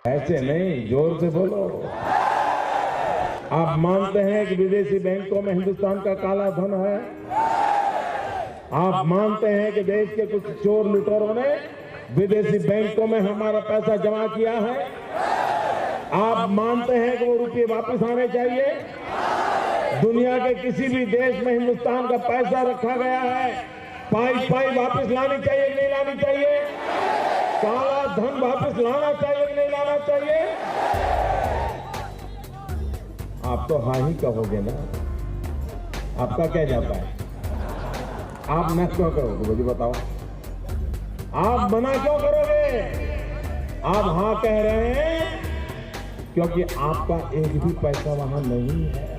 ऐसे नहीं, जोर से बोलो। आप मानते हैं कि विदेशी बैंकों में हिंदुस्तान का काला धन है? आप मानते हैं कि देश के कुछ चोर लुटेरों ने विदेशी बैंकों में हमारा पैसा जमा किया है? आप मानते हैं कि वो रुपये वापस आने चाहिए? दुनिया के किसी भी देश में हिंदुस्तान का पैसा रखा गया है, पाई पाई वापस लानी चाहिए कि नहीं लानी चाहिए? काला धन वापस लाना चाहिए कि नहीं लाना चाहिए? आप तो हाँ ही कहोगे ना, आपका क्या जाता है? आप न क्यों करोगे मुझे बताओ? आप मना क्यों करोगे? आप हाँ कह रहे हैं क्योंकि आपका एक भी पैसा वहां नहीं है।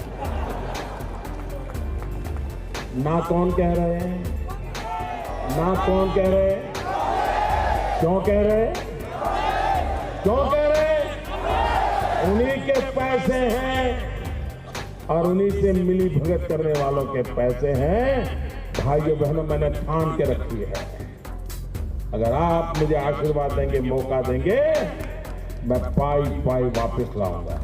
ना कौन कह रहे हैं? ना कौन कह रहे हैं? क्यों कह रहे हैं? क्यों कह रहे हैं? उन्हीं के पैसे हैं और उन्हीं से मिली भगत करने वालों के पैसे हैं। भाइयों बहनों, मैंने ठान के रखी है, अगर आप मुझे आशीर्वाद देंगे, मौका देंगे, मैं पाई पाई वापस लाऊंगा।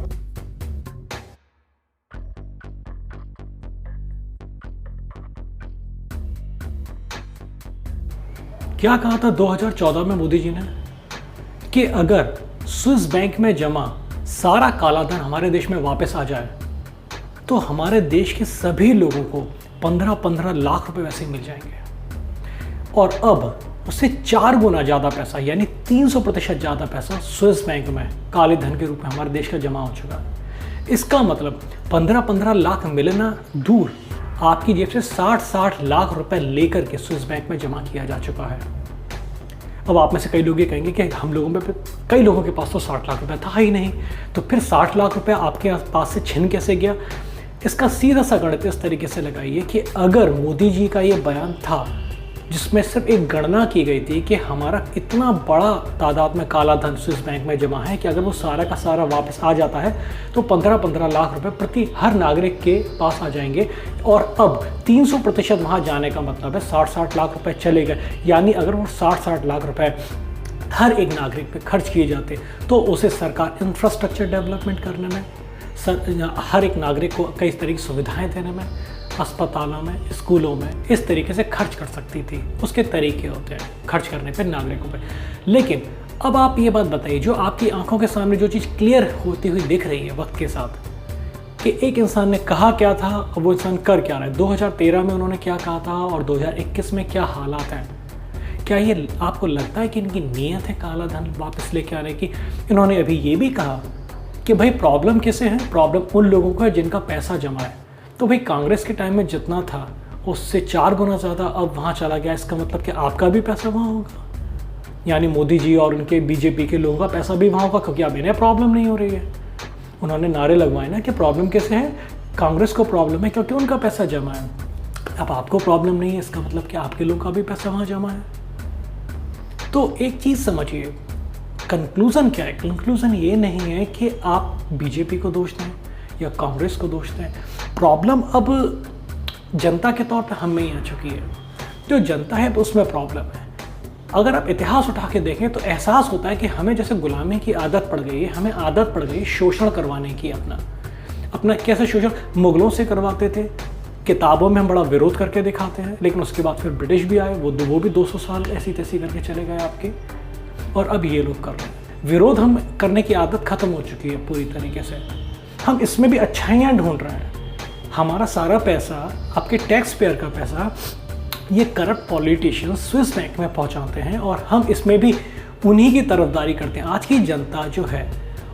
क्या कहा था 2014 में मोदी जी ने कि अगर स्विस बैंक में जमा सारा काला धन हमारे देश में वापस आ जाए तो हमारे देश के सभी लोगों को 15-15 लाख रुपए वैसे ही मिल जाएंगे। और अब उससे 4 गुना ज़्यादा पैसा यानी 300% ज़्यादा पैसा स्विस बैंक में काले धन के रूप में हमारे देश का जमा हो चुका है। इसका मतलब 15-15 लाख मिलना दूर, आपकी जेब से 60-60 लाख रुपए लेकर के स्विस बैंक में जमा किया जा चुका है। अब आप में से कई लोग ये कहेंगे कि हम लोगों में, कई लोगों के पास तो 60 लाख रुपए था ही नहीं, तो फिर 60 लाख रुपए आपके पास से छिन कैसे गया? इसका सीधा सा गणित इस तरीके से लगाइए कि अगर मोदी जी का ये बयान था जिसमें सिर्फ एक गणना की गई थी कि हमारा इतना बड़ा तादाद में काला धन स्विस बैंक में जमा है कि अगर वो सारा का सारा वापस आ जाता है तो 15-15 लाख रुपए प्रति हर नागरिक के पास आ जाएंगे। और अब 300% वहाँ जाने का मतलब है 60-60 लाख रुपए चले गए, यानी अगर वो 60-60 लाख रुपए हर एक नागरिक पे खर्च किए जाते तो उसे सरकार इंफ्रास्ट्रक्चर डेवलपमेंट करने में, हर एक नागरिक को कई तरह की सुविधाएं देने में, अस्पतालों में, स्कूलों में इस तरीके से खर्च कर सकती थी। उसके तरीके होते हैं खर्च करने पे नागरिकों पे। लेकिन अब आप ये बात बताइए, जो आपकी आंखों के सामने जो चीज़ क्लियर होती हुई दिख रही है वक्त के साथ, कि एक इंसान ने कहा क्या था और वो इंसान कर क्या रहा है। 2013 में उन्होंने क्या कहा था और 2021 में क्या हालात हैं। क्या ये आपको लगता है कि इनकी नीयत है काला धन वापस लेके आने की? इन्होंने अभी ये भी कहा कि भाई प्रॉब्लम किसे है? प्रॉब्लम उन लोगों को है जिनका पैसा जमा है। तो भाई कांग्रेस के टाइम में जितना था उससे 4 गुना ज़्यादा अब वहाँ चला गया। इसका मतलब कि आपका भी पैसा वहाँ होगा, यानी मोदी जी और उनके बीजेपी के लोगों का पैसा भी वहाँ होगा, क्योंकि अब इन्हें प्रॉब्लम नहीं हो रही है। उन्होंने नारे लगवाए ना कि प्रॉब्लम कैसे है, कांग्रेस को प्रॉब्लम है क्योंकि उनका पैसा जमा है। अब आपको प्रॉब्लम नहीं है, इसका मतलब कि आपके लोगों का भी पैसा वहाँ जमा है। तो एक चीज़ समझिए, कंक्लूज़न क्या है? कंक्लूज़न ये नहीं है कि आप बीजेपी को दोष दें या कांग्रेस को दोष दें। प्रॉब्लम अब जनता के तौर पे हम में ही आ चुकी है। जो जनता है उसमें प्रॉब्लम है। अगर आप इतिहास उठा के देखें तो एहसास होता है कि हमें जैसे गुलामी की आदत पड़ गई है, हमें आदत पड़ गई शोषण करवाने की। अपना कैसे शोषण मुगलों से करवाते थे, किताबों में हम बड़ा विरोध करके दिखाते हैं, लेकिन उसके बाद फिर ब्रिटिश भी आए, वो भी 200 साल ऐसी तैसी करके चले गए आपके, और अब ये लोग कर रहे हैं। विरोध हम करने की आदत खत्म हो चुकी है पूरी तरीके से। हम इसमें भी अच्छाइयाँ ढूंढ रहे हैं। हमारा सारा पैसा, आपके टैक्स पेयर का पैसा, ये करप्ट पॉलिटिशियंस स्विस बैंक में पहुंचाते हैं और हम इसमें भी उन्हीं की तरफदारी करते हैं। आज की जनता जो है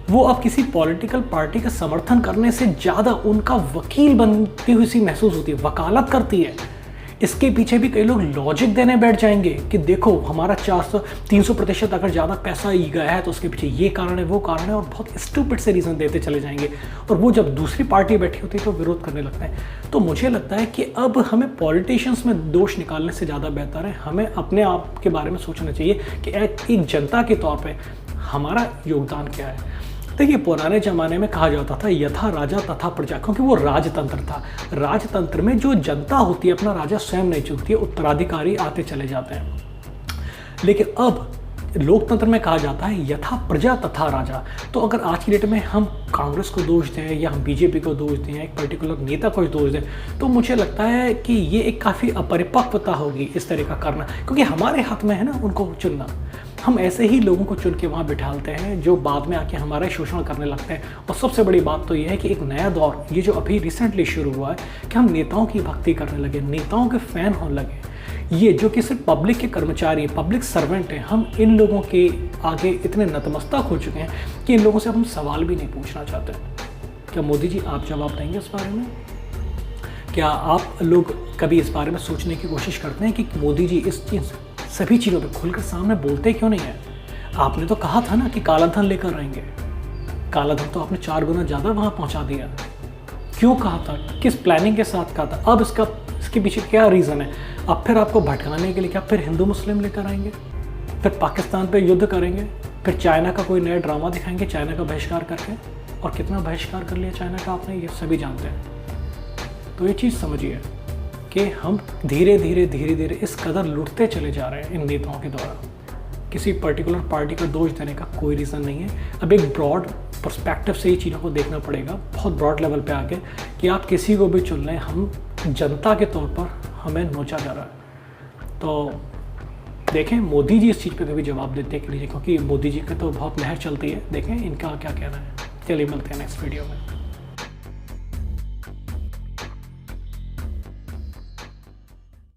वो अब किसी पॉलिटिकल पार्टी का समर्थन करने से ज़्यादा उनका वकील बनती हुई सी महसूस होती है, वकालत करती है। इसके पीछे भी कई लोग लॉजिक देने बैठ जाएंगे कि देखो हमारा 300% अगर ज़्यादा पैसा ही गया है तो उसके पीछे ये कारण है, वो कारण है, और बहुत स्टूपिड से रीज़न देते चले जाएंगे। और वो जब दूसरी पार्टी बैठी होती है तो विरोध करने लगता है। तो मुझे लगता है कि अब हमें पॉलिटिशियंस में दोष निकालने से ज़्यादा बेहतर है हमें अपने आप के बारे में सोचना चाहिए कि एक जनता के तौर पर हमारा योगदान क्या है। देखिए, पुराने ज़माने में कहा जाता था यथा राजा तथा प्रजा, क्योंकि वो राजतंत्र था। राजतंत्र में जो जनता होती है अपना राजा स्वयं नहीं चुनती है, उत्तराधिकारी आते चले जाते हैं। लेकिन अब लोकतंत्र में कहा जाता है यथा प्रजा तथा राजा। तो अगर आज की डेट में हम कांग्रेस को दोष दें या हम बीजेपी को दोष दें या एक पर्टिकुलर नेता को दोष दें, तो मुझे लगता है कि ये एक काफ़ी अपरिपक्वता होगी इस तरह का करना, क्योंकि हमारे हाथ में है ना उनको चुनना। हम ऐसे ही लोगों को चुन के वहाँ बिठालते हैं जो बाद में आके हमारा शोषण करने लगते हैं। और सबसे बड़ी बात तो ये है कि एक नया दौर ये जो अभी रिसेंटली शुरू हुआ है कि हम नेताओं की भक्ति करने लगे, नेताओं के फ़ैन होने लगे। ये जो कि सिर्फ पब्लिक के कर्मचारी, पब्लिक सर्वेंट हैं, हम इन लोगों के आगे इतने नतमस्तक हो चुके हैं कि इन लोगों से हम सवाल भी नहीं पूछना चाहते। क्या मोदी जी आप जवाब देंगे इस बारे में? क्या आप लोग कभी इस बारे में सोचने की कोशिश करते हैं कि मोदी जी इस चीज़ सभी चीज़ों पे खुलकर सामने बोलते क्यों नहीं है? आपने तो कहा था ना कि काला धन लेकर आएंगे, काला धन तो आपने 4 गुना ज़्यादा वहाँ पहुँचा दिया। क्यों कहा था, किस प्लानिंग के साथ कहा था? अब इसके पीछे क्या रीज़न है? अब फिर आपको भटकाने के लिए क्या फिर हिंदू मुस्लिम लेकर आएंगे, फिर पाकिस्तान पे युद्ध करेंगे, फिर चाइना का कोई नया ड्रामा दिखाएंगे चाइना का बहिष्कार करके? और कितना बहिष्कार कर लिया चाइना का आपने, ये सभी जानते हैं। तो ये चीज़ समझिए कि हम धीरे धीरे इस कदर लुटते चले जा रहे हैं इन नेताओं के द्वारा। किसी पर्टिकुलर पार्टी को दोष देने का कोई रीज़न नहीं है। अब एक ब्रॉड पर्सपेक्टिव से ही चीज़ों को देखना पड़ेगा, बहुत ब्रॉड लेवल पे आके, कि आप किसी को भी चुन लें, हम जनता के तौर पर हमें नोचा जा रहा है। तो देखें मोदी जी इस चीज़ पे कभी जवाब देते के लिए, क्योंकि मोदी जी का तो बहुत लहर चलती है। देखें इनका क्या कहना है। चलिए मिलते हैं नेक्स्ट वीडियो में।